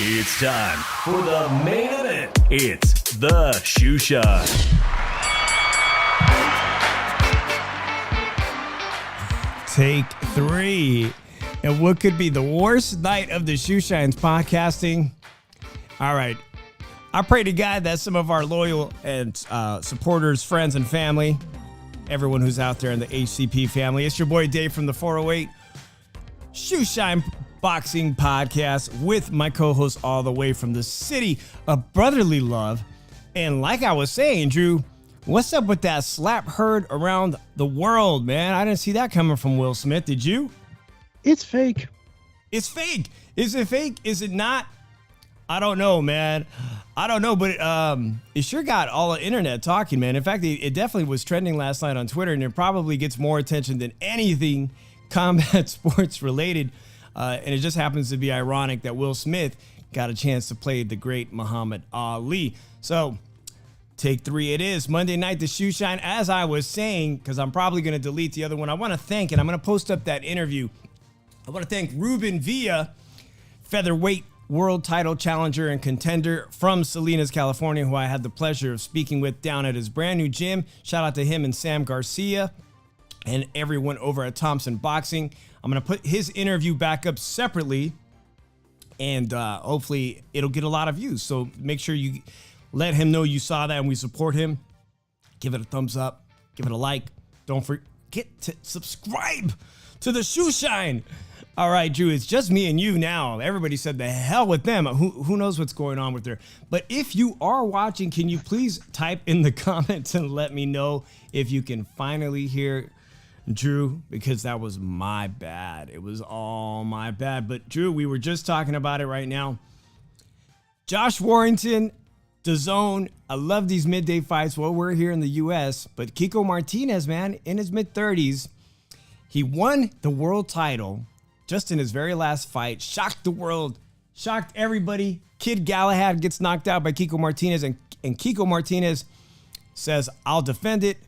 It's time for the main event. It's the Shoe Shine. Take 3. And what could be the worst night of the Shoe Shines podcasting? All right. I pray to God that some of our loyal and supporters, friends, and family, everyone who's out there in the HCP family, it's your boy Dave from the 408 Shoe Shine Boxing Podcast with my co-host all the way from the city of brotherly love. And like I was saying, Drew, what's up with that slap heard around the world, man? I didn't see that coming from Will Smith. Did you? It's fake. It's fake. Is it fake? Is it not? I don't know, man. I don't know, but it sure got all the internet talking, man. In fact, it definitely was trending last night on Twitter, and it probably gets more attention than anything combat sports related. And it just happens to be ironic that Will Smith got a chance to play the great Muhammad Ali. So, take 3 it is. Monday night, the Shoe Shine, as I was saying, because I'm probably going to delete the other one. I want to thank, and I'm going to post up that interview. I want to thank Ruben Villa, Featherweight world title challenger and contender from Salinas, California, who I had the pleasure of speaking with down at his brand new gym. Shout out to him and Sam Garcia and everyone over at Thompson Boxing. I'm going to put his interview back up separately, and hopefully it'll get a lot of views. So make sure you let him know you saw that and we support him. Give it a thumbs up. Give it a like. Don't forget to subscribe to the Shoe Shine. All right, Drew, it's just me and you now. Everybody said the hell with them. Who knows what's going on with her? But if you are watching, can you please type in the comments and let me know if you can finally hear Drew, because that was my bad. It was all my bad. But Drew, we were just talking about it right now. Josh Warrington, DAZN. I love these midday fights. Well, we're here in the U.S., but Kiko Martinez, man, in his mid-30s, he won the world title just in his very last fight. Shocked the world, shocked everybody. Kid Galahad gets knocked out by Kiko Martinez, and Kiko Martinez says, I'll defend it.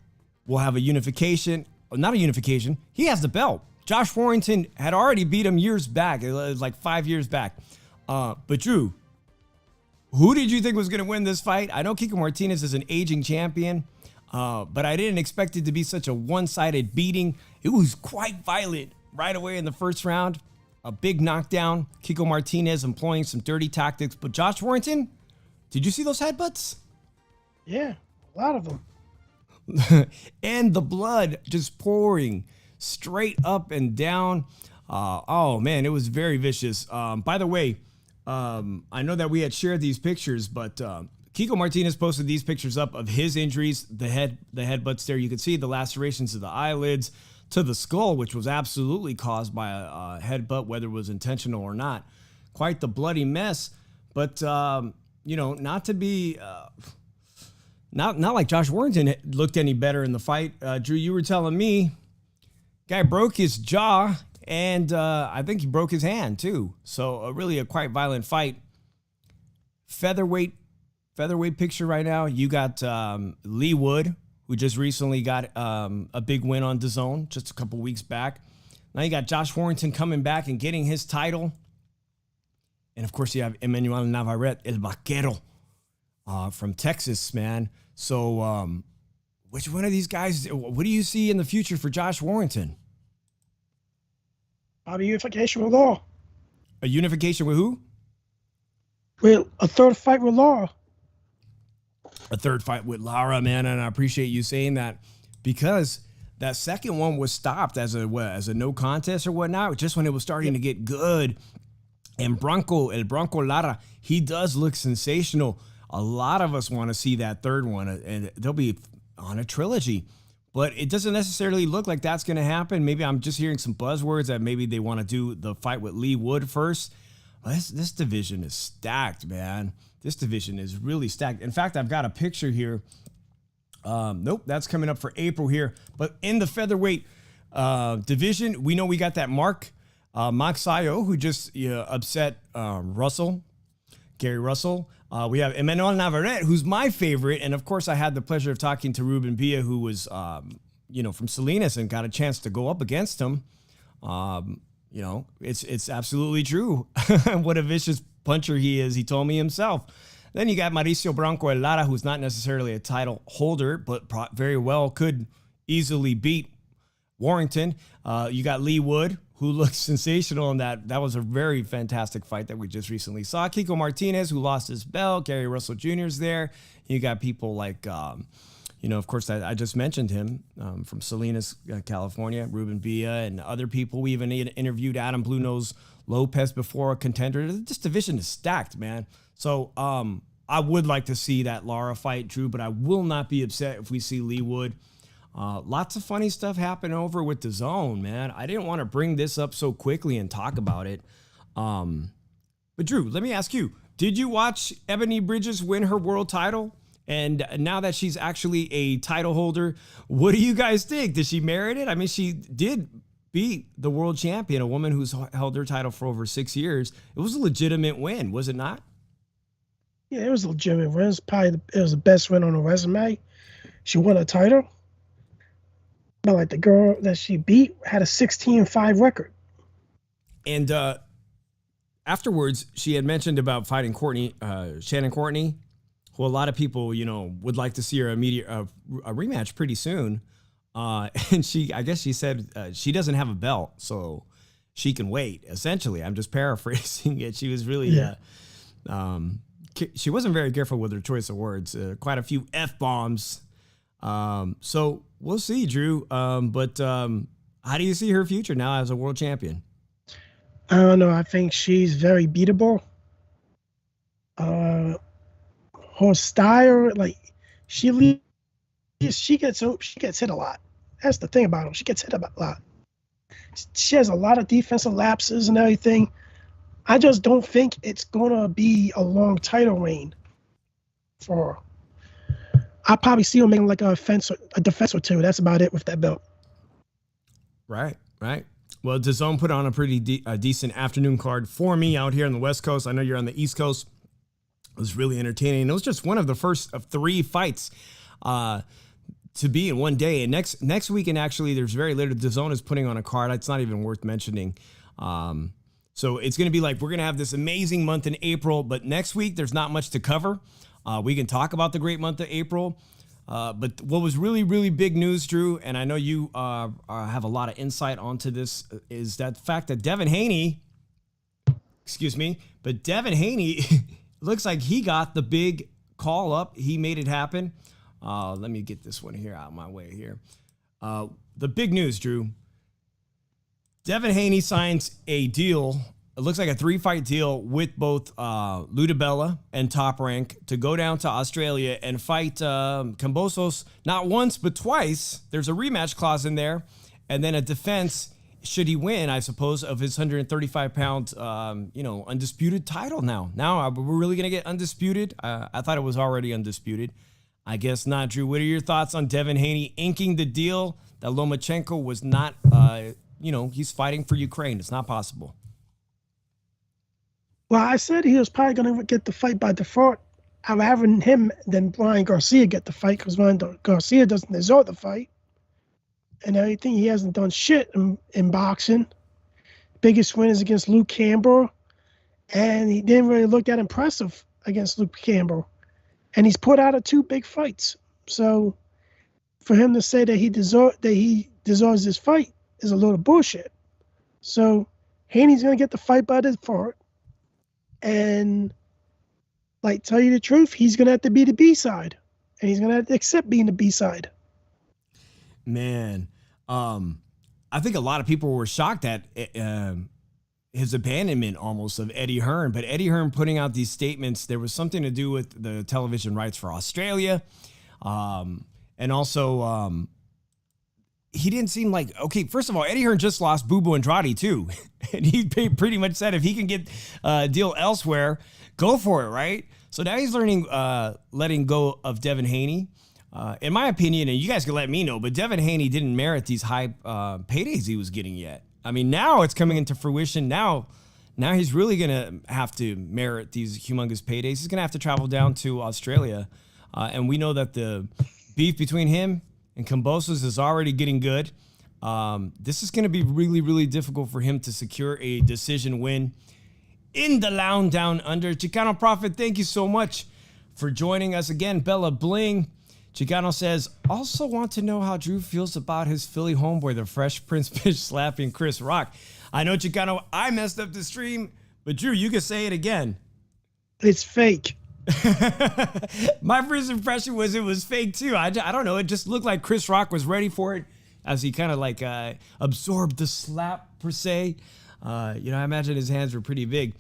We'll have a unification. Not a unification. He has the belt. Josh Warrington had already beat him years back. It was like 5 years back. But Drew, who did you think was going to win this fight? I know Kiko Martinez is an aging champion, but I didn't expect it to be such a one-sided beating. It was quite violent right away in the first round. A big knockdown. Kiko Martinez employing some dirty tactics. But Josh Warrington, did you see those headbutts? Yeah, a lot of them. And the blood just pouring straight up and down. Oh, man, it was very vicious. By the way, I know that we had shared these pictures, but Kiko Martinez posted these pictures up of his injuries, the headbutts there. You can see the lacerations to the eyelids, to the skull, which was absolutely caused by a headbutt, whether it was intentional or not. Quite the bloody mess. But, not to be... Not like Josh Warrington looked any better in the fight. Drew, you were telling me, guy broke his jaw, and I think he broke his hand too. So really a quite violent fight. Featherweight picture right now. You got Lee Wood, who just recently got a big win on DAZN just a couple weeks back. Now you got Josh Warrington coming back and getting his title. And of course you have Emmanuel Navarrete, El Vaquero, from Texas, man. So, which one of these guys, what do you see in the future for Josh Warrington? A unification with Law. A unification with who? Well, a third fight with Law. A third fight with Lara, man, and I appreciate you saying that, because that second one was stopped as a no contest or whatnot, just when it was starting to get good. And El Bronco Lara, he does look sensational. A lot of us want to see that third one, and they'll be on a trilogy. But it doesn't necessarily look like that's going to happen. Maybe I'm just hearing some buzzwords that maybe they want to do the fight with Lee Wood first. This division is stacked, man. This division is really stacked. In fact, I've got a picture here. Nope, that's coming up for April here. But in the featherweight division, we know we got that Mark Sayo, who just upset Gary Russell. We have Emmanuel Navarrete, who's my favorite. And of course, I had the pleasure of talking to Ruben Villa, who was, from Salinas, and got a chance to go up against him. It's absolutely true. What a vicious puncher he is. He told me himself. Then you got Mauricio Bronco Elara, who's not necessarily a title holder, but very well could easily beat Warrington. You got Lee Wood, who looks sensational in that. That was a very fantastic fight that we just recently saw. Kiko Martinez, who lost his belt. Gary Russell Jr. is there. You got people like, of course, I just mentioned him from Salinas, California, Ruben Villa, and other people. We even interviewed Adam Blue Nose Lopez before, a contender. This division is stacked, man. So I would like to see that Lara fight, Drew, but I will not be upset if we see Lee Wood. Lots of funny stuff happened over with the Zone, man. I didn't want to bring this up so quickly and talk about it. But Drew, let me ask you, did you watch Ebony Bridges win her world title? And now that she's actually a title holder, what do you guys think? Did she merit it? I mean, she did beat the world champion, a woman who's held her title for over 6 years. It was a legitimate win, was it not? Yeah, it was a legitimate win. It was the best win on her resume. She won a title. But like the girl that she beat had a 16-5 record. And afterwards, she had mentioned about fighting Shannon Courtney, who a lot of people, would like to see her a rematch pretty soon. And I guess she said she doesn't have a belt, so she can wait. Essentially, I'm just paraphrasing it. She was really, she wasn't very careful with her choice of words. Quite a few F-bombs. So we'll see, Drew. But how do you see her future now as a world champion? I don't know. I think she's very beatable. Her style, like she gets hit a lot. That's the thing about her. She gets hit a lot. She has a lot of defensive lapses and everything. I just don't think it's gonna be a long title reign for her. I'll probably see her making like a defense or two. That's about it with that belt. Right. Well, DAZN put on a pretty decent afternoon card for me out here on the West Coast. I know you're on the East Coast. It was really entertaining. It was just one of the first of 3 fights to be in one day. And next weekend, actually, there's very little. DAZN is putting on a card. It's not even worth mentioning. So it's going to be like we're going to have this amazing month in April, but next week there's not much to cover. We can talk about the great month of April. But what was really, really big news, Drew, and I know you have a lot of insight onto this, is that fact that Devin Haney, looks like he got the big call up. He made it happen. Let me get this one here out of my way here. The big news, Drew. Devin Haney signs a deal. It looks like a 3-fight deal with both Ludabella and Top Rank to go down to Australia and fight Kambosos not once but twice. There's a rematch clause in there, and then a defense should he win, I suppose, of his 135-pound, undisputed title now. Now we're really going to get undisputed? I thought it was already undisputed. I guess not, Drew. What are your thoughts on Devin Haney inking the deal that Lomachenko was not, he's fighting for Ukraine. It's not possible. Well, I said he was probably going to get the fight by default. I'm having him than Brian Garcia get the fight because Brian Garcia doesn't deserve the fight. And everything, he hasn't done shit in boxing. Biggest win is against Luke Campbell, and he didn't really look that impressive against Luke Campbell. And he's put out 2 big fights. So for him to say that he deserves this fight is a load of bullshit. So Haney's going to get the fight by default. And tell you the truth, he's going to have to be the B-side. And he's going to have to accept being the B-side. Man, I think a lot of people were shocked at his abandonment almost of Eddie Hearn. But Eddie Hearn putting out these statements, there was something to do with the television rights for Australia. And also, he didn't seem like, okay, first of all, Eddie Hearn just lost Bubu Andrade too. And he pretty much said if he can get a deal elsewhere, go for it, right? So now he's letting go of Devin Haney. In my opinion, and you guys can let me know, but Devin Haney didn't merit these high paydays he was getting yet. I mean, now it's coming into fruition. Now he's really going to have to merit these humongous paydays. He's going to have to travel down to Australia. And we know that the beef between him and Kambosos is already getting good. This is going to be really, really difficult for him to secure a decision win. in the lounge down under. Chicano Prophet, thank you so much for joining us again. Bella Bling. Chicano says, also want to know how Drew feels about his Philly homeboy, the Fresh Prince bitch slapping Chris Rock. I know, Chicano, I messed up the stream, but Drew, you can say it again. It's fake. My first impression was it was fake too. I don't know. It just looked like Chris Rock was ready for it as he kind of like absorbed the slap per se. I imagine his hands were pretty big.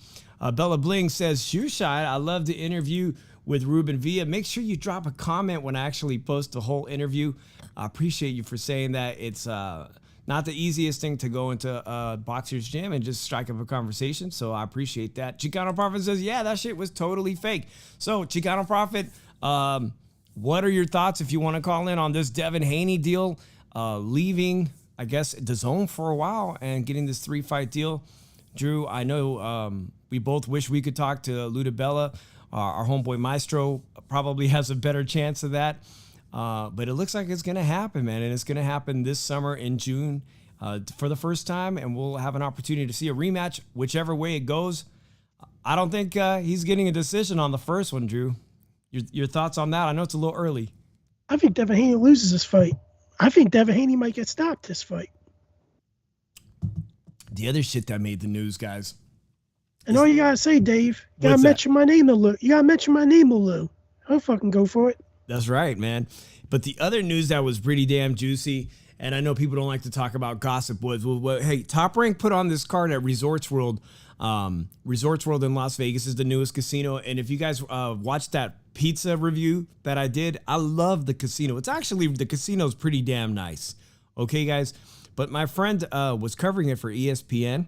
Bella Bling says, Shoe Shot, I love the interview with Ruben Villa. Make sure you drop a comment when I actually post the whole interview. I appreciate you for saying that. It's not the easiest thing to go into a boxer's gym and just strike up a conversation, so I appreciate that. Chicano Prophet says, yeah, that shit was totally fake. So, Chicano Prophet, what are your thoughts if you want to call in on this Devin Haney deal, leaving, I guess, the zone for a while and getting this 3-fight deal? Drew, I know we both wish we could talk to Ludabella. Our homeboy Maestro probably has a better chance of that. But it looks like it's going to happen, man. And it's going to happen this summer in June for the first time. And we'll have an opportunity to see a rematch, whichever way it goes. I don't think he's getting a decision on the first one, Drew. Your thoughts on that? I know it's a little early. I think Devin Haney loses this fight. I think Devin Haney might get stopped this fight. The other shit that made the news, guys. And all you gotta say, Dave, you gotta mention my name a little. You gotta mention my name a little. I'll fucking go for it. That's right, man. But the other news that was pretty damn juicy, and I know people don't like to talk about gossip, was, hey, Top Rank put on this card at Resorts World. Resorts World in Las Vegas is the newest casino. And if you guys watched that pizza review that I did, I love the casino. It's actually, the casino's pretty damn nice. Okay, guys? But my friend was covering it for ESPN.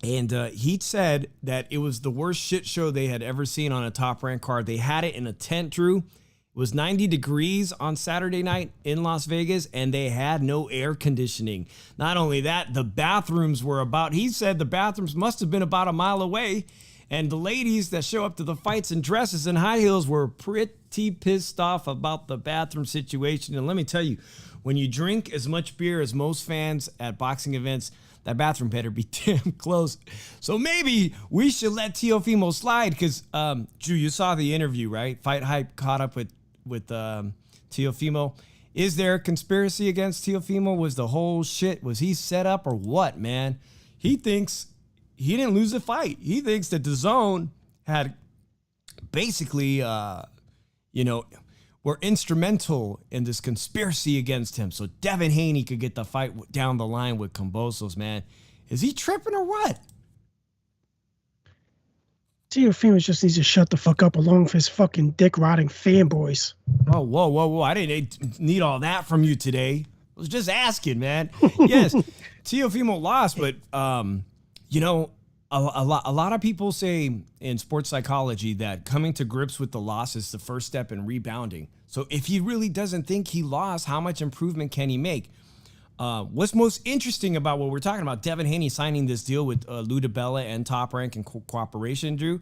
And he said that it was the worst shit show they had ever seen on a Top Rank card. They had it in a tent, Drew. It was 90 degrees on Saturday night in Las Vegas, and they had no air conditioning. Not only that, the bathrooms were he said the bathrooms must have been about a mile away, and the ladies that show up to the fights in dresses and high heels were pretty pissed off about the bathroom situation. And let me tell you, when you drink as much beer as most fans at boxing events, that bathroom better be damn close. So maybe we should let Teofimo slide because, Drew, you saw the interview, right? Fight Hype caught up with Teofimo. Is there a conspiracy against Teofimo? Was the whole shit, was he set up or what, man? He thinks he didn't lose the fight. He thinks that the zone had basically, were instrumental in this conspiracy against him. So Devin Haney could get the fight down the line with Kambosos, man. Is he tripping or what? Teofimo just needs to shut the fuck up along with his fucking dick-rotting fanboys. Oh, whoa. I didn't need all that from you today. I was just asking, man. Yes, Teofimo lost, but, a lot of people say in sports psychology that coming to grips with the loss is the first step in rebounding. So if he really doesn't think he lost, how much improvement can he make? What's most interesting about what we're talking about, Devin Haney signing this deal with Ludabella and Top Rank and cooperation, Drew,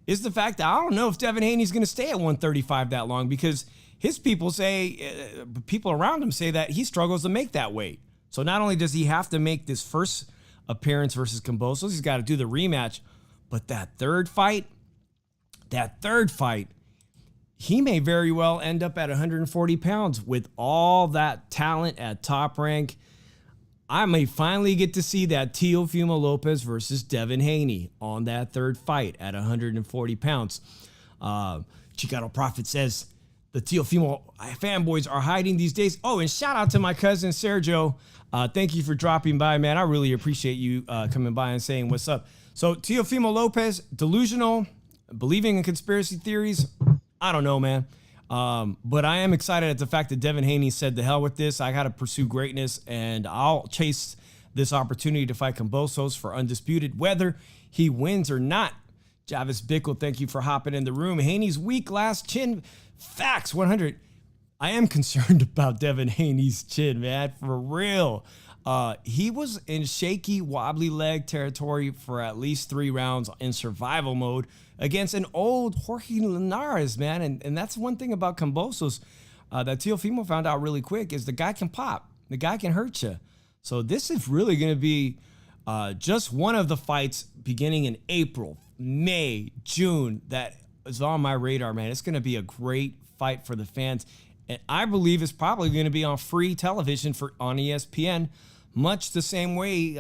is the fact that I don't know if Devin Haney's going to stay at 135 that long because his people say, people around him say that he struggles to make that weight. So not only does he have to make this first appearance versus Kambosos, he's got to do the rematch, but that third fight, he may very well end up at 140 pounds with all that talent at Top Rank. I may finally get to see that Teofimo Lopez versus Devin Haney on that third fight at 140 pounds. Chicano Prophet says the Teofimo fanboys are hiding these days. Oh, and shout out to my cousin Sergio. Thank you for dropping by, man. I really appreciate you coming by and saying what's up. So Teofimo Lopez, delusional, believing in conspiracy theories. I don't know, man. But I am excited at the fact that Devin Haney said, the hell with this. I got to pursue greatness, and I'll chase this opportunity to fight Kambosos for undisputed, whether he wins or not. Jarvis Bickle, thank you for hopping in the room. Haney's weak last chin. Facts 100. I am concerned about Devin Haney's chin, man, for real. He was in shaky, wobbly leg territory for at least 3 rounds in survival mode against an old Jorge Linares, man. And that's one thing about Kambosos that Teofimo found out really quick is the guy can pop. The guy can hurt you. So this is really going to be Just one of the fights beginning in April, May, June that is on my radar, man. It's going to be a great fight for the fans. And I believe it's probably going to be on free television on ESPN, much the same way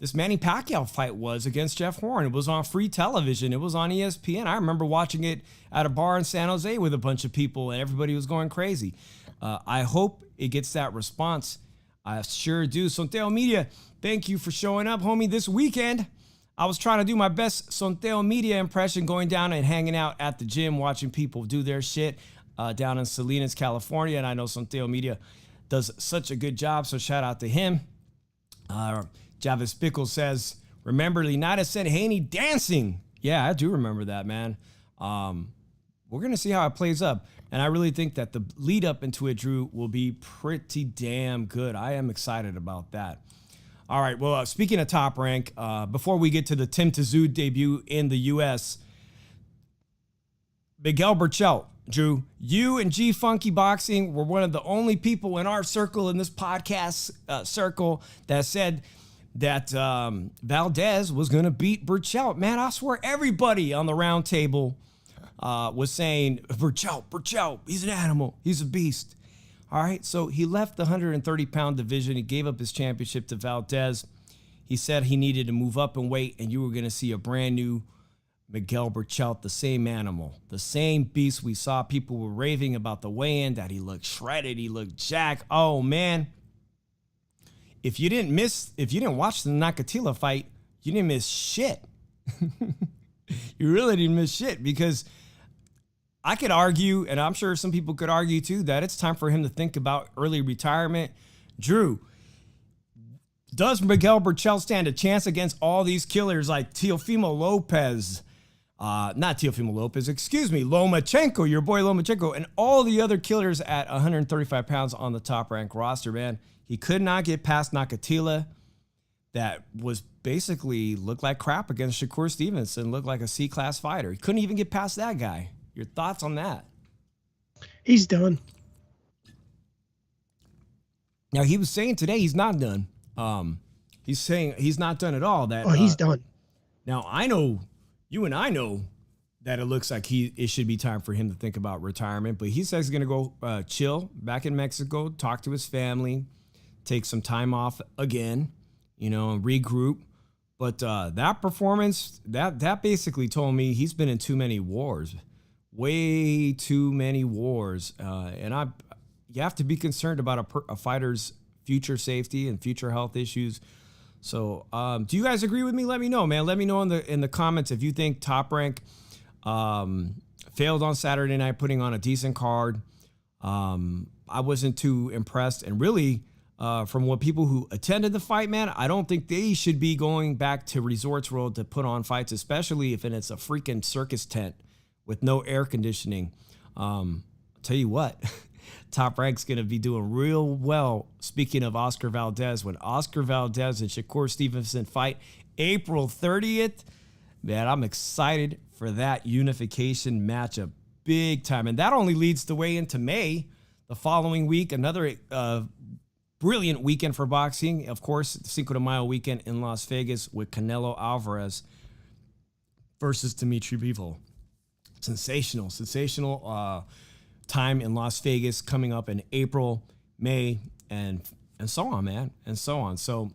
this Manny Pacquiao fight was against Jeff Horn. It was on free television. It was on ESPN. I remember watching it at a bar in San Jose with a bunch of people, and everybody was going crazy. I hope it gets that response. I sure do. Sonteo Media, thank you for showing up, homie, this weekend. I was trying to do my best Sonteo Media impression, going down and hanging out at the gym, watching people do their shit down in Salinas, California. And I know Sonteo Media does such a good job, so shout out to him. Jarvis Bickle says, remember Lenita said Haney dancing. Yeah, I do remember that, man. We're going to see how it plays up. And I really think that the lead up into it, Drew, will be pretty damn good. I am excited about that. All right, well, speaking of Top Rank, before we get to the Tim tszyu debut in the U.S., Miguel Burchelt, Drew, you and G Funky Boxing were one of the only people in our circle, in this podcast circle, that said that Valdez was going to beat Burchelt. Man, I swear everybody on the round table was saying, Burchelt, he's an animal. He's a beast. All right, so he left the 130-pound division. He gave up his championship to Valdez. He said he needed to move up in weight, and you were going to see a brand new Miguel Burchelt, the same animal, the same beast. We saw people were raving about the weigh-in, that he looked shredded, he looked jacked. Oh, man. If you didn't watch the Nakatila fight, you didn't miss shit. You really didn't miss shit, because I could argue, and I'm sure some people could argue too, that it's time for him to think about early retirement. Drew, does Miguel Burchelt stand a chance against all these killers like Lomachenko, your boy Lomachenko, and all the other killers at 135 pounds on the Top Rank roster, man? He could not get past Nakatila. That was basically looked like crap against Shakur Stevenson, looked like a C-class fighter. He couldn't even get past that guy. Your thoughts on that? He's done. Now, he was saying today he's not done. He's saying he's not done at all. That he's done. Now, I know, you and I know that it looks like it should be time for him to think about retirement, but he says he's going to go chill back in Mexico, talk to his family, take some time off again, and regroup. But that performance, that basically told me he's been in too many wars. Way too many wars. And you have to be concerned about a fighter's future safety and future health issues. So do you guys agree with me? Let me know, man. Let me know in the comments if you think Top Rank failed on Saturday night, putting on a decent card. I wasn't too impressed. And really, from what people who attended the fight, man, I don't think they should be going back to Resorts World to put on fights, especially if it's a freaking circus tent with no air conditioning. I'll tell you what, Top Rank's going to be doing real well. Speaking of Oscar Valdez, when Oscar Valdez and Shakur Stevenson fight April 30th, man, I'm excited for that unification matchup big time. And that only leads the way into May, the following week, another brilliant weekend for boxing. Of course, the Cinco de Mayo weekend in Las Vegas with Canelo Alvarez versus Dimitri Bivol. Sensational time in Las Vegas coming up in April, May, and so on, man, and so on. So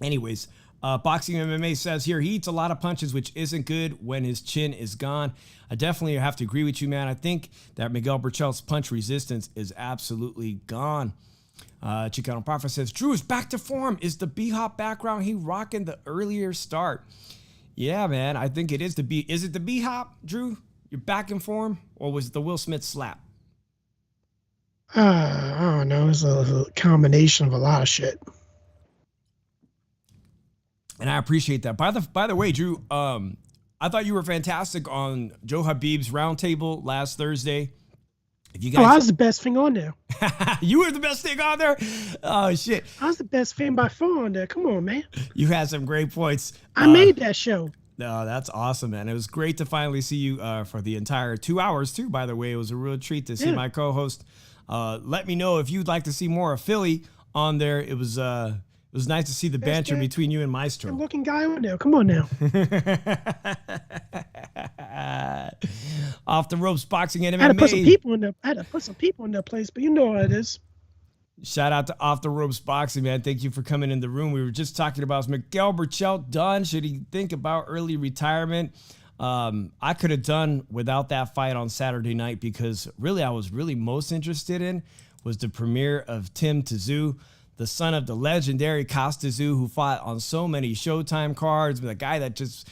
anyways, Boxing MMA says here, he eats a lot of punches, which isn't good when his chin is gone. I definitely have to agree with you, man. I think that Miguel Burchelt's punch resistance is absolutely gone. Chicano Prophet says, Drew is back to form. Is the B-Hop background he rocking the earlier start? Yeah, man, I think it is the B. Is it the B-Hop, Drew? You're back in form? Or was it the Will Smith slap? I don't know. It's a combination of a lot of shit. And I appreciate that. By the way, Drew, I thought you were fantastic on Joe Habib's roundtable last Thursday. If you guys, I was the best thing on there. You were the best thing on there? Oh, shit. I was the best thing by far on there. Come on, man. You had some great points. I made that show. No, that's awesome, man. It was great to finally see you for the entire 2 hours, too, by the way. It was a real treat to see my co-host. Let me know if you'd like to see more of Philly on there. It was was nice to see the banter between you and Maestro. Looking guy over there. Come on now. Off the ropes boxing and MMA. I had to put some people in their place, but you know how it is. Shout out to Off the Ropes Boxing, man. Thank you for coming in the room. We were just talking about, is Miguel Berchelt done? Should he think about early retirement? I could have done without that fight on Saturday night, because really I was really most interested in was the premiere of Tim tszyu, the son of the legendary tszyu, who fought on so many Showtime cards, the guy that just,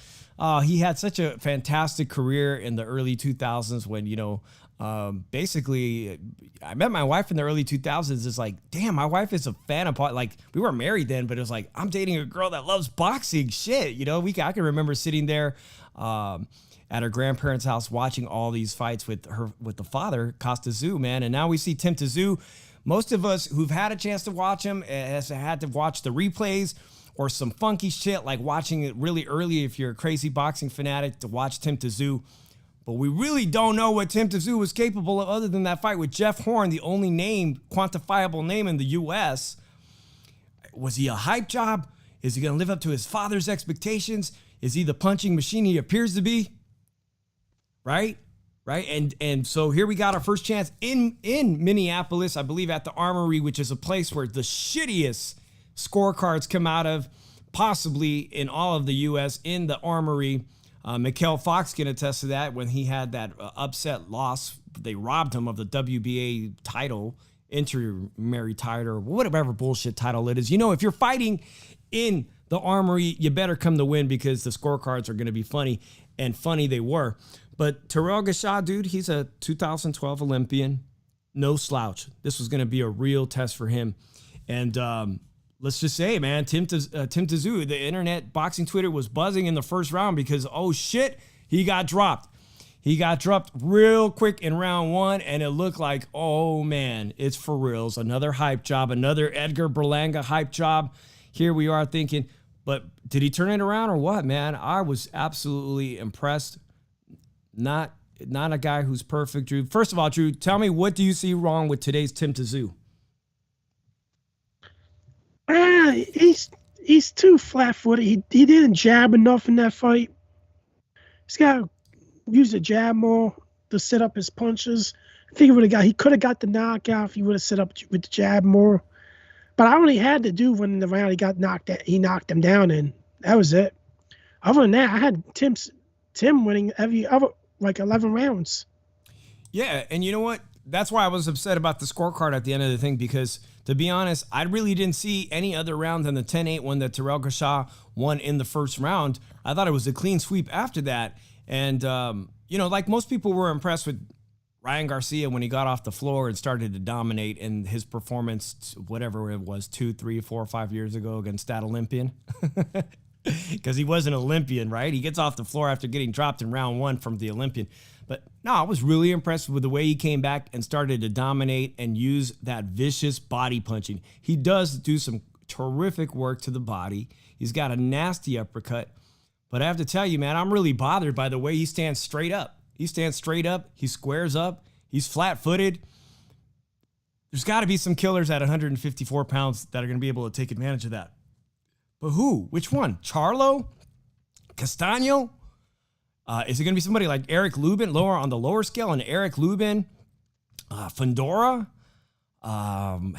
he had such a fantastic career in the early 2000s when, you know, basically I met my wife in the early 2000s. It's like, damn, my wife is a fan of, like, we weren't married then, but it was like, I'm dating a girl that loves boxing. Shit, you know, I can remember sitting there at her grandparents' house watching all these fights with the father, tszyu, man. And now we see Tim tszyu. Most of us who've had a chance to watch him has had to watch the replays or some funky shit, like watching it really early if you're a crazy boxing fanatic to watch Tim tszyu. But we really don't know what Tim tszyu was capable of other than that fight with Jeff Horn, the only quantifiable name in the U.S. Was he a hype job? Is he going to live up to his father's expectations? Is he the punching machine he appears to be? Right? And so here we got our first chance in Minneapolis, I believe at the Armory, which is a place where the shittiest scorecards come out of, possibly in all of the U.S., in the Armory. Mikhail Fox can attest to that when he had that upset loss. They robbed him of the WBA title, interim title, or whatever bullshit title it is. You know, if you're fighting in the Armory, you better come to win, because the scorecards are going to be funny, and funny they were. But Terrell Gausha, dude, he's a 2012 Olympian. No slouch. This was going to be a real test for him. And let's just say, man, Tim tszyu, the internet boxing Twitter was buzzing in the first round because, oh shit, he got dropped. He got dropped real quick in round one, and it looked like, oh man, it's for reals. Another hype job, another Edgar Berlanga hype job. Here we are thinking, but did he turn it around or what, man? I was absolutely impressed. Not a guy who's perfect, Drew. First of all, Drew, tell me, what do you see wrong with today's Tim tszyu? He's too flat-footed. He didn't jab enough in that fight. He's got to use the jab more to set up his punches. I think he could have got the knockout if he would have set up with the jab more. But I only had to do when in the round he knocked him down, and that was it. Other than that, I had Tim winning every other, like, 11 rounds. Yeah, and you know what? That's why I was upset about the scorecard at the end of the thing, because, to be honest, I really didn't see any other round than the 10-8 one that Terrell Gausha won in the first round. I thought it was a clean sweep after that. And, you know, like most people were impressed with Ryan Garcia when he got off the floor and started to dominate in his performance, whatever it was, 2, 3, 4, 5 years ago against that Olympian. Because he was an Olympian, right? He gets off the floor after getting dropped in round one from the Olympian. But no, I was really impressed with the way he came back and started to dominate and use that vicious body punching. He does do some terrific work to the body. He's got a nasty uppercut. But I have to tell you, man, I'm really bothered by the way he stands straight up. He stands straight up. He squares up. He's flat-footed. There's got to be some killers at 154 pounds that are going to be able to take advantage of that. But who? Which one? Charlo? Castano? Is it going to be somebody like Eric Lubin, lower on the lower scale, and Eric Lubin, Fundora,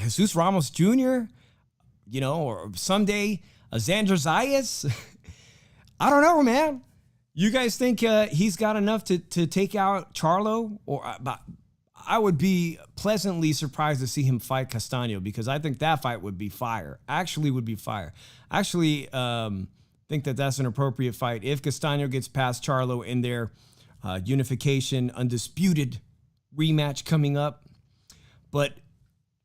Jesus Ramos Jr., you know, or someday Xander Zayas? I don't know, man. You guys think he's got enough to take out Charlo? Or I would be pleasantly surprised to see him fight Castano, because I think that fight would be fire. Actually would be fire. Actually, think that that's an appropriate fight if Castano gets past Charlo in their unification undisputed rematch coming up. But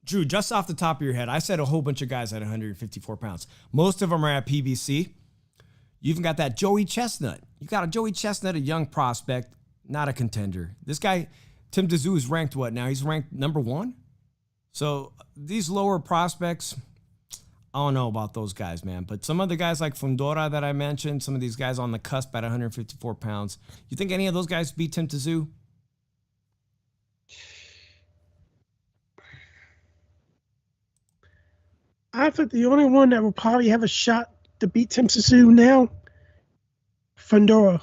Drew, just off the top of your head, I said a whole bunch of guys at 154 pounds. Most of them are at PBC. You even got that Joey Chestnut. You got a Joey Chestnut, a young prospect, not a contender. This guy, Tim tszyu, is ranked what now? He's ranked number 1. So these lower prospects, I don't know about those guys, man. But some of the guys like Fundora that I mentioned, some of these guys on the cusp at 154 pounds, you think any of those guys beat Tim tszyu? I think the only one that will probably have a shot to beat Tim tszyu now, Fundora,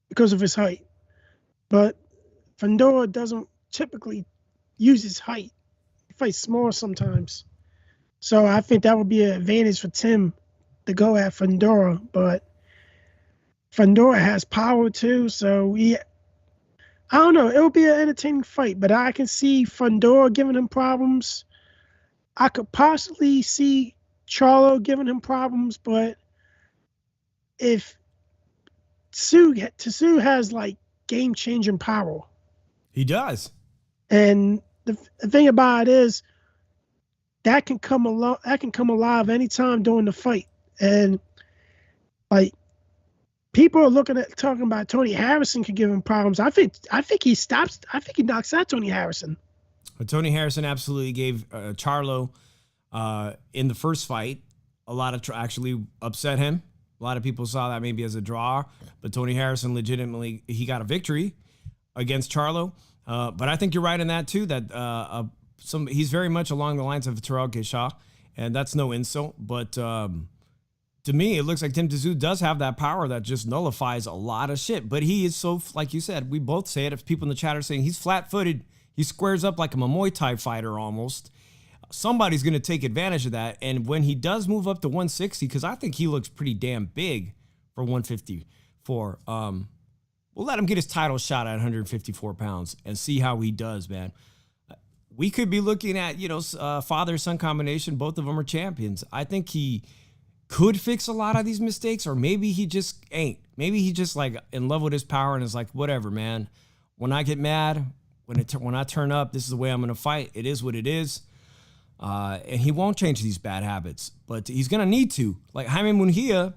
because of his height. But Fundora doesn't typically use his height. He fights small sometimes. So I think that would be an advantage for Tim to go at Fundora. But Fundora has power too, so I don't know. It'll be an entertaining fight, but I can see Fundora giving him problems. I could possibly see Charlo giving him problems, but if tszyu has like game-changing power. He does. And the thing about it is that can come alive anytime during the fight. And like people are talking about Tony Harrison could give him problems. I think he knocks out Tony Harrison. But Tony Harrison absolutely gave Charlo in the first fight a lot of actually upset him. A lot of people saw that maybe as a draw, but Tony Harrison legitimately, he got a victory against Charlo. But I think you're right in that too, that he's very much along the lines of Terrell Gausha, and that's no insult. But to me, it looks like Tim tszyu does have that power that just nullifies a lot of shit. But he is so, like you said, we both say it, if people in the chat are saying he's flat-footed, he squares up like a Muay Thai fighter almost. Somebody's going to take advantage of that. And when he does move up to 160, because I think he looks pretty damn big for 154, we'll let him get his title shot at 154 pounds and see how he does, man. We could be looking at, father-son combination. Both of them are champions. I think he could fix a lot of these mistakes, or maybe he just ain't. Maybe he just like in love with his power and is like, whatever, man. When I get mad, when I turn up, this is the way I'm going to fight. It is what it is. And he won't change these bad habits, but he's going to need to. Like Jaime Munguia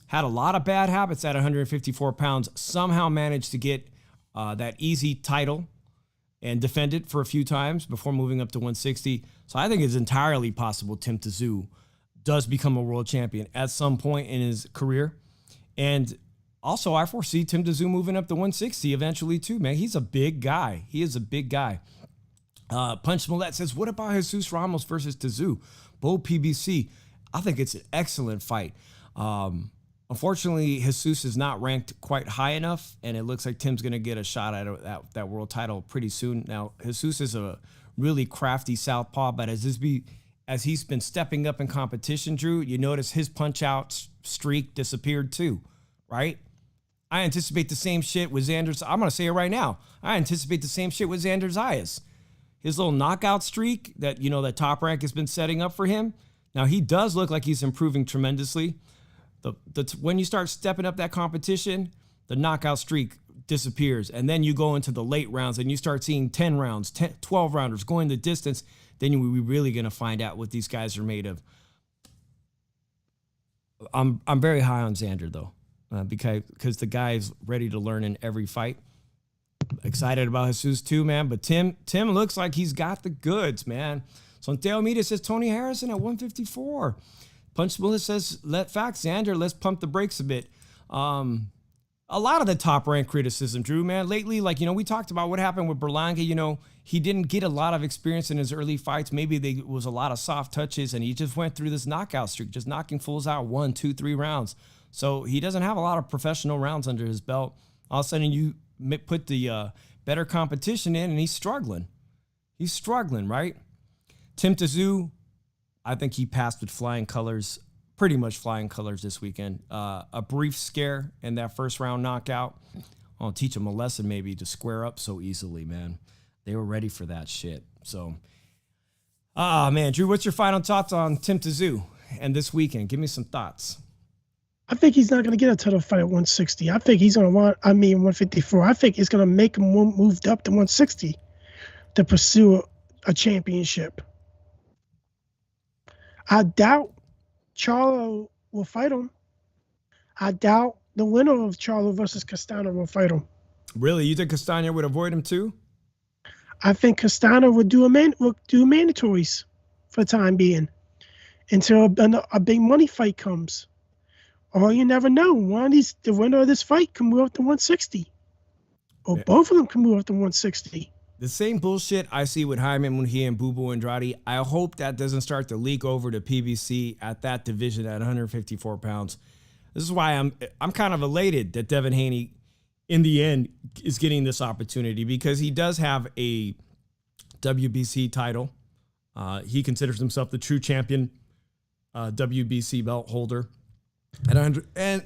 had a lot of bad habits at 154 pounds, somehow managed to get that easy title and defend it for a few times before moving up to 160. So I think it's entirely possible Tim tszyu does become a world champion at some point in his career. And also I foresee Tim tszyu moving up to 160 eventually too, man. He's a big guy. He is a big guy. Punch Smullet says, what about Jesus Ramos versus tszyu? Bold PBC. I think it's an excellent fight. Unfortunately, Jesus is not ranked quite high enough, and it looks like Tim's going to get a shot at that world title pretty soon. Now, Jesus is a really crafty southpaw, but as he's been stepping up in competition, Drew, you notice his punch-out streak disappeared too, right? I anticipate the same shit with Xander. I'm going to say it right now. I anticipate the same shit with Xander Zayas. His little knockout streak that, that Top Rank has been setting up for him. Now, he does look like he's improving tremendously. When you start stepping up that competition, the knockout streak disappears. And then you go into the late rounds and you start seeing 10 rounds, 12 rounders going the distance. Then we're really going to find out what these guys are made of. I'm very high on Xander, though, because the guy is ready to learn in every fight. Excited about Jesus too, man. But Tim looks like he's got the goods, man. Santiago Mita says Tony Harrison at 154. Punch Smullet says, Xander, let's pump the brakes a bit. A lot of the Top Rank criticism, Drew, man, lately, we talked about what happened with Berlanga. He didn't get a lot of experience in his early fights. Maybe there was a lot of soft touches, and he just went through this knockout streak, just knocking fools out 1, 2, 3 rounds. So he doesn't have a lot of professional rounds under his belt. All of a sudden, you put the better competition in, and he's struggling. He's struggling, right? Tim tszyu, I think he passed with flying colors, pretty much flying colors this weekend. A brief scare in that first round knockout. I'll teach him a lesson maybe to square up so easily, man. They were ready for that shit. So, man, Drew, what's your final thoughts on Tim tszyu and this weekend? Give me some thoughts. I think he's not going to get a title fight at 160. I think he's going to 154. I think it's going to make him moved up to 160 to pursue a championship. I doubt Charlo will fight him. I doubt the winner of Charlo versus Castano will fight him. Really? You think Castano would avoid him too? I think Castano would do mandatories for the time being until a big money fight comes. Or you never know. The winner of this fight can move up to 160. Or both of them can move up to 160. the same bullshit I see with Jaime Munguia and Bubu Andrade, I hope that doesn't start to leak over to PBC at that division at 154 pounds. This is why I'm kind of elated that Devin Haney, in the end, is getting this opportunity because he does have a WBC title. He considers himself the true champion, WBC belt holder. And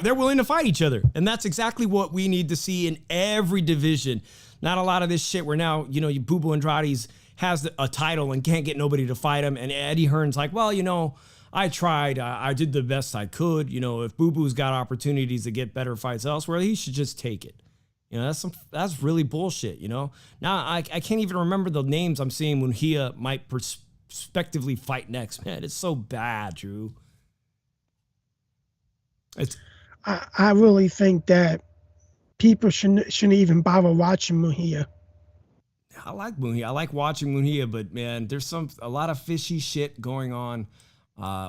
they're willing to fight each other. And that's exactly what we need to see in every division. Not a lot of this shit where now, Bubu Andrade has a title and can't get nobody to fight him. And Eddie Hearn's like, well, I tried. I did the best I could. If Bubu's got opportunities to get better fights elsewhere, he should just take it. That's really bullshit, Now, I can't even remember the names I'm seeing when he might prospectively fight next. Man, it's so bad, Drew. I really think that people shouldn't even bother watching Munguia. I like Munguia. I like watching Munguia, but man, there's a lot of fishy shit going on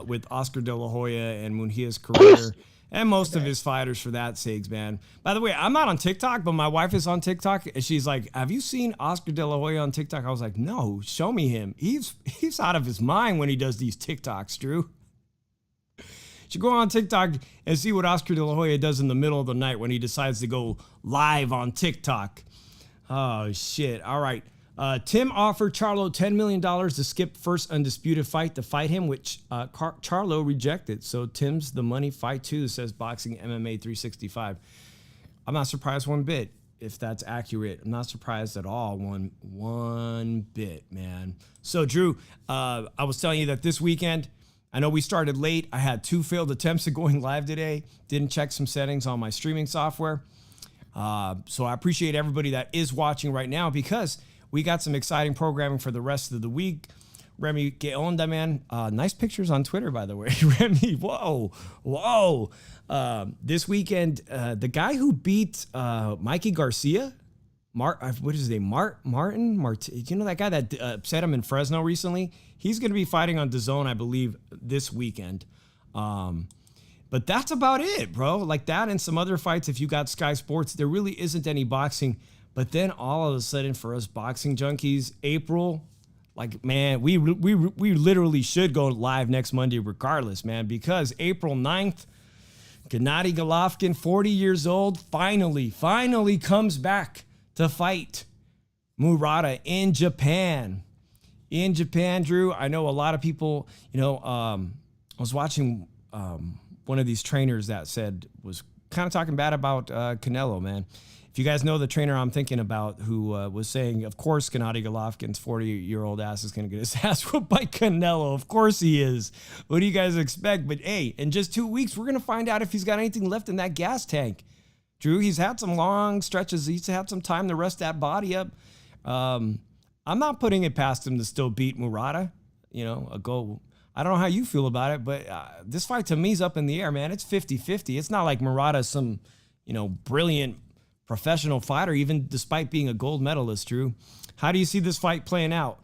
with Oscar De La Hoya and Munguia's career and most of his fighters for that sakes, man. By the way, I'm not on TikTok, but my wife is on TikTok and she's like, have you seen Oscar De La Hoya on TikTok? I was like, no, show me him. He's out of his mind when he does these TikToks, Drew. You go on TikTok and see what Oscar De La Hoya does in the middle of the night when he decides to go live on TikTok. Oh, shit. All right. Tim offered Charlo $10 million to skip first undisputed fight to fight him, which Charlo rejected. So Tim's the money fight too, says Boxing MMA 365. I'm not surprised one bit if that's accurate. I'm not surprised at all one bit, man. So, Drew, I was telling you that this weekend, I know we started late. I had 2 failed attempts at going live today. Didn't check some settings on my streaming software. So I appreciate everybody that is watching right now because we got some exciting programming for the rest of the week. Remy, que onda, man? Nice pictures on Twitter, by the way. Remy, whoa. This weekend, the guy who beat Mikey Garcia, what is his name? Martin? You know that guy that upset him in Fresno recently? He's going to be fighting on DAZN, I believe, this weekend. But that's about it, bro. Like that and some other fights, if you got Sky Sports, there really isn't any boxing. But then all of a sudden for us boxing junkies, April, like, man, we literally should go live next Monday regardless, man, because April 9th, Gennady Golovkin, 40 years old, finally comes back to fight Murata in Japan. In Japan, Drew, I know a lot of people, I was watching one of these trainers that was kind of talking bad about Canelo, man. If you guys know the trainer I'm thinking about who was saying, of course, Gennady Golovkin's 40-year-old ass is going to get his ass whooped by Canelo. Of course he is. What do you guys expect? But, hey, in just 2 weeks, we're going to find out if he's got anything left in that gas tank. Drew, he's had some long stretches. He's had some time to rest that body up. I'm not putting it past him to still beat Murata. A goal. I don't know how you feel about it, but this fight to me is up in the air, man. It's 50-50. It's not like Murata's some, brilliant professional fighter, even despite being a gold medalist, Drew. How do you see this fight playing out?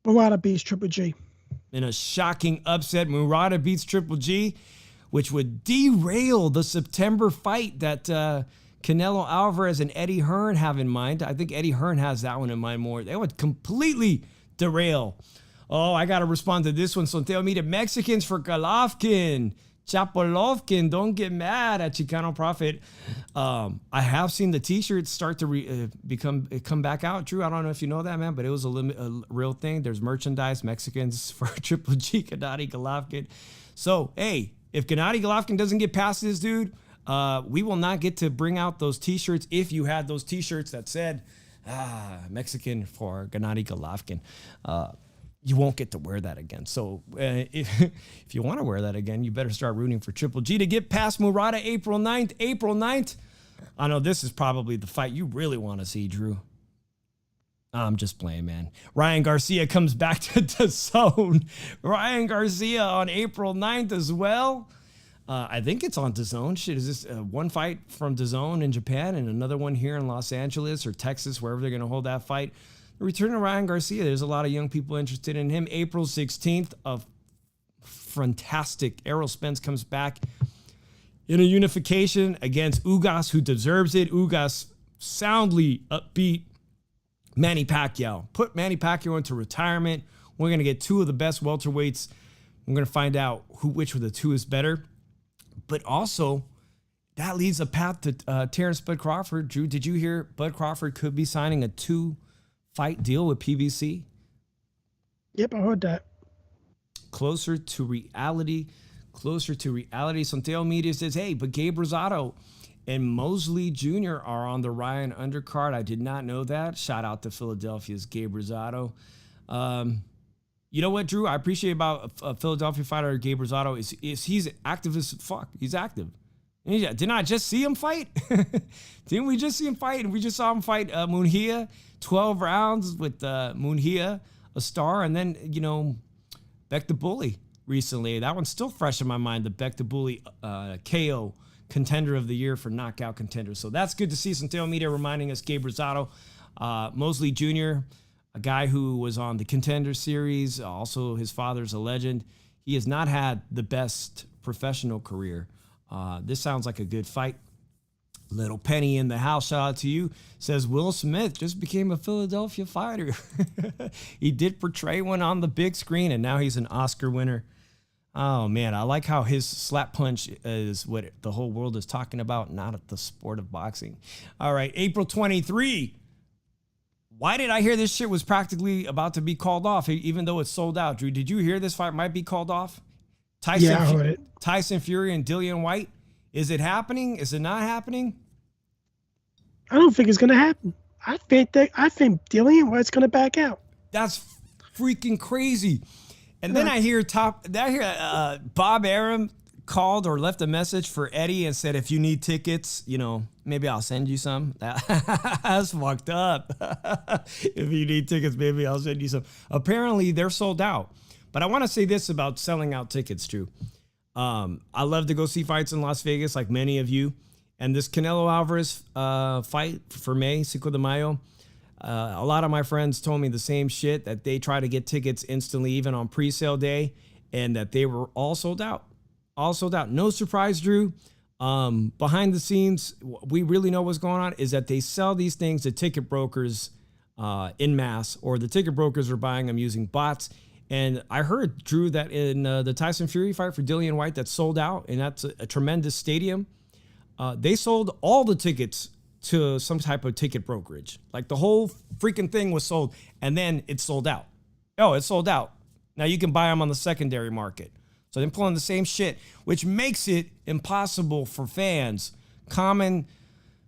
Murata beats Triple G. In a shocking upset, Murata beats Triple G, which would derail the September fight that Canelo Alvarez and Eddie Hearn have in mind. I think Eddie Hearn has that one in mind more. They would completely derail. Oh, I got to respond to this one. Sonteo Media Mexicans for Golovkin. Chapolovkin, don't get mad at Chicano Prophet. I have seen the t-shirts start to come back out. Drew, I don't know if you know that, man, but it was a real thing. There's merchandise, Mexicans for Triple G, Gennady Golovkin. So, hey, if Gennady Golovkin doesn't get past this dude, we will not get to bring out those t-shirts. If you had those t-shirts that said, Mexican for Gennady Golovkin, you won't get to wear that again. So if you want to wear that again, you better start rooting for Triple G to get past Murata April 9th. April 9th. I know this is probably the fight you really want to see, Drew. I'm just playing, man. Ryan Garcia comes back to DAZN. Ryan Garcia on April 9th as well. I think it's on DAZN. Shit, is this one fight from DAZN in Japan and another one here in Los Angeles or Texas, wherever they're going to hold that fight? The return of Ryan Garcia, there's a lot of young people interested in him. April 16th, a fantastic Errol Spence comes back in a unification against Ugas, who deserves it. Ugas soundly upbeat Manny Pacquiao. Put Manny Pacquiao into retirement. We're going to get two of the best welterweights. We're going to find out which of the two is better. But also, that leads a path to Terrence Bud Crawford. Drew, did you hear Bud Crawford could be signing a 2-fight deal with PBC? Yep, I heard that. Closer to reality. Santiago Media says, hey, but Gabe Rosado and Mosley Jr. are on the Ryan undercard. I did not know that. Shout out to Philadelphia's Gabe Rosado. You know what, Drew? I appreciate about a Philadelphia fighter, Gabe Rosado, is he's active as fuck. He's active. Didn't I just see him fight? Didn't we just see him fight? And we just saw him fight Munhia, 12 rounds with Munhia, a star. And then, Beck the Bully recently. That one's still fresh in my mind, the Beck the Bully KO contender of the year for knockout contender. So that's good to see. Santiago Media reminding us Gabe Rosado, Mosley Jr., a guy who was on the Contender Series. Also, his father's a legend. He has not had the best professional career. This sounds like a good fight. Little Penny in the house, shout out to you, says Will Smith just became a Philadelphia fighter. He did portray one on the big screen, and now he's an Oscar winner. Oh, man, I like how his slap punch is what the whole world is talking about, not at the sport of boxing. All right, April 23. Why did I hear this shit was practically about to be called off, even though it's sold out? Drew, did you hear this fight might be called off? I heard it. Tyson Fury and Dillian White. Is it happening? Is it not happening? I don't think it's going to happen. I think Dillian White's going to back out. That's freaking crazy. And then I hear Bob Arum called or left a message for Eddie and said, if you need tickets, maybe I'll send you some. That's fucked up. If you need tickets, maybe I'll send you some. Apparently, they're sold out. But I want to say this about selling out tickets, Drew. I love to go see fights in Las Vegas, like many of you. And this Canelo Alvarez fight for May, Cinco de Mayo, a lot of my friends told me the same shit, that they try to get tickets instantly, even on pre-sale day, and that they were all sold out. All sold out. No surprise, Drew. Behind the scenes, we really know what's going on is that they sell these things to ticket brokers in mass, or the ticket brokers are buying them using bots. And I heard, Drew, that in the Tyson Fury fight for Dillian White that sold out, and that's a tremendous stadium, they sold all the tickets to some type of ticket brokerage. Like the whole freaking thing was sold, and then it sold out. Oh, it sold out. Now you can buy them on the secondary market. So they're pulling the same shit, which makes it impossible for fans, common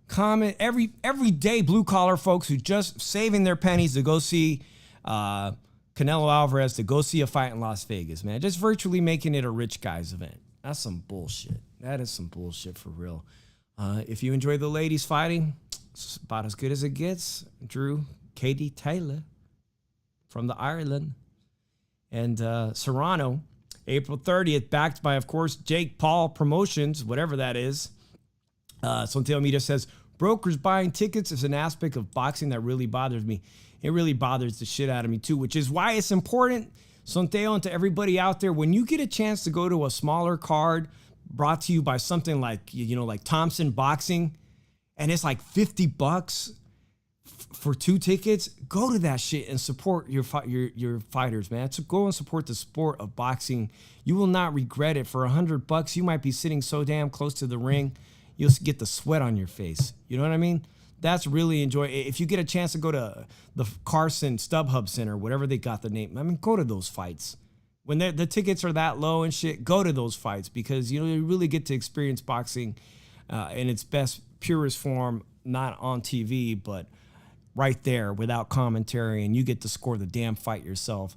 everyday blue collar folks who just saving their pennies to go see Canelo Alvarez, to go see a fight in Las Vegas, man. Just virtually making it a rich guy's event. That's some bullshit. That is some bullshit for real. If you enjoy the ladies fighting, it's about as good as it gets. Drew, Katie Taylor from the Ireland, and Serrano, April 30th, backed by, of course, Jake Paul Promotions, whatever that is. Santiago Media says, brokers buying tickets is an aspect of boxing that really bothers me. It really bothers the shit out of me too, which is why it's important, Santiago, and to everybody out there, when you get a chance to go to a smaller card brought to you by something like, like Thompson Boxing, and it's like $50 for 2 tickets, go to that shit and support your fighters, man. So go and support the sport of boxing. You will not regret it. For $100, you might be sitting so damn close to the ring, you'll get the sweat on your face. You know what I mean? That's really if you get a chance to go to the Carson StubHub Center, whatever they got the name, I mean, go to those fights. When the tickets are that low and shit, go to those fights, because you really get to experience boxing in its best, purest form, not on TV, but right there without commentary, and you get to score the damn fight yourself.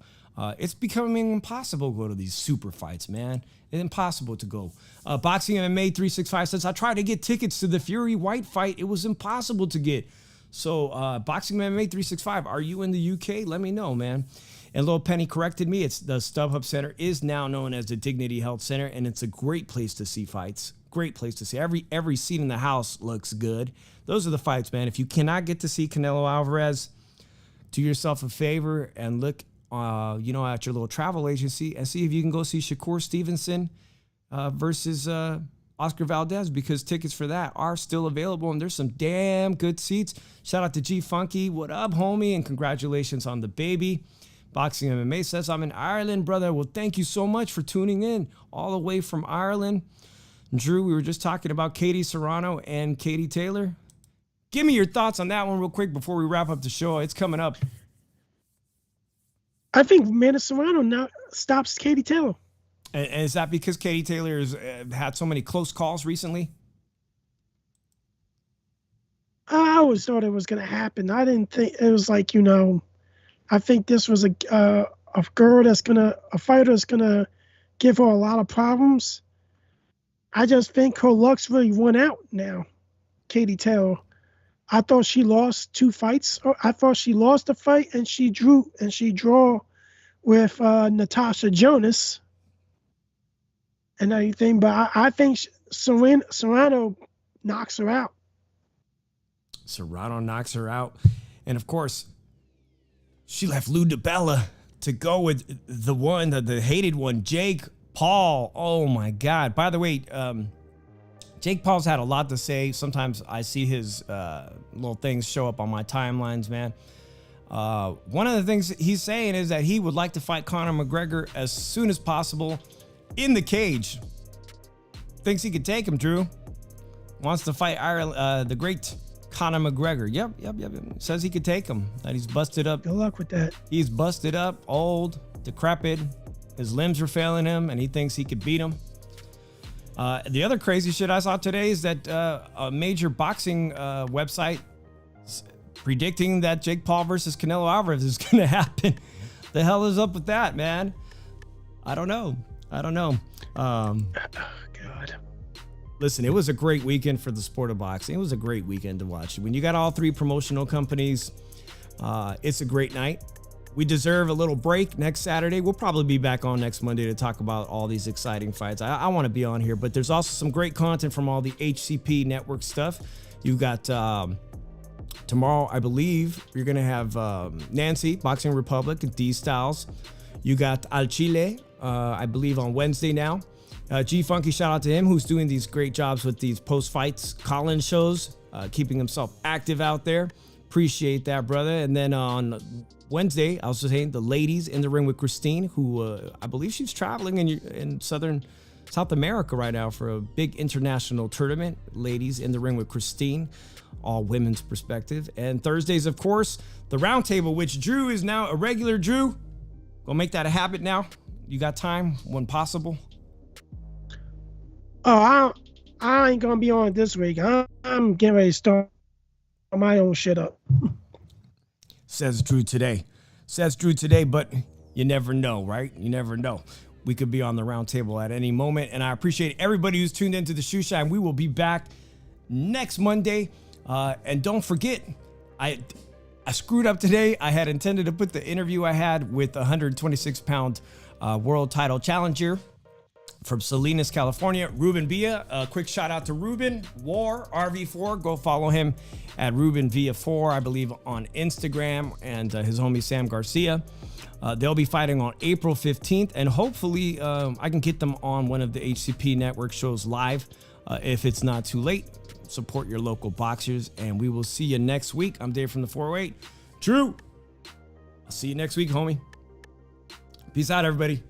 It's becoming impossible to go to these super fights, man. It's impossible to go. Boxing MMA 365 says, I tried to get tickets to the Fury White fight. It was impossible to get. So Boxing MMA 365, are you in the UK? Let me know, man. And Lil Penny corrected me. It's the StubHub Center is now known as the Dignity Health Center, and it's a great place to see fights. Great place to see. Every seat in the house looks good. Those are the fights, man. If you cannot get to see Canelo Alvarez, do yourself a favor and look, at your little travel agency and see if you can go see Shakur Stevenson versus Oscar Valdez, because tickets for that are still available and there's some damn good seats. Shout out to G Funky. What up, homie? And congratulations on the baby. Boxing MMA says, I'm in Ireland, brother. Well, thank you so much for tuning in all the way from Ireland. Drew, we were just talking about Katie Serrano and Katie Taylor. Give me your thoughts on that one real quick before we wrap up the show. It's coming up. I think Amanda Serrano now stops Katie Taylor. And is that because Katie Taylor has had so many close calls recently? I always thought it was going to happen. I didn't think it was like, I think this was a girl a fighter that's going to give her a lot of problems. I just think her luck's really won out now, Katie Taylor. I thought she lost 2 fights. I thought she lost a fight and she drew with Natasha Jonas and everything. But I think Serrano knocks her out. Serrano knocks her out. And of course, she left Lou DiBella to go with the hated one, Jake Paul. Oh my God. By the way, Jake Paul's had a lot to say. Sometimes I see his little things show up on my timelines, man. One of the things he's saying is that he would like to fight Conor McGregor as soon as possible in the cage. Thinks he could take him, Drew. Wants to fight the great Conor McGregor. Yep. Says he could take him. That he's busted up. Good luck with that. He's busted up, old, decrepit. His limbs are failing him, and he thinks he could beat him. The other crazy shit I saw today is that a major boxing website predicting that Jake Paul versus Canelo Alvarez is going to happen. The hell is up with that, man? I don't know. God. Listen, it was a great weekend for the sport of boxing. It was a great weekend to watch. When you got all 3 promotional companies, it's a great night. We deserve a little break next Saturday. We'll probably be back on next Monday to talk about all these exciting fights. I want to be on here, but there's also some great content from all the HCP network stuff. You got tomorrow, I believe, you're going to have Nancy, Boxing Republic, D Styles. You got Al Chile, I believe, on Wednesday now. G Funky, shout out to him, who's doing these great jobs with these post-fights call-in shows, keeping himself active out there. Appreciate that, brother. And then on Wednesday, I was saying the ladies in the ring with Christine, who I believe she's traveling in South America right now for a big international tournament. Ladies in the ring with Christine, all women's perspective. And Thursdays, of course, the roundtable, which Drew is now a regular. Drew, go make that a habit now. You got time when possible? Oh, I ain't gonna be on this week. I'm getting ready to start my own shit up. Says Drew today, but you never know, right? You never know. We could be on the round table at any moment. And I appreciate everybody who's tuned into the Shoe Shine. We will be back next Monday. And don't forget, I screwed up today. I had intended to put the interview I had with the 126-pound world title challenger from Salinas, California, Ruben Villa. A quick shout out to Ruben War RV4. Go follow him at Ruben Villa 4, I believe, on Instagram, and his homie Sam Garcia. They'll be fighting on April 15th, and hopefully I can get them on one of the HCP network shows live if it's not too late. Support your local boxers, and we will see you next week. I'm Dave from the 408. Drew, I'll see you next week, homie. Peace out, everybody.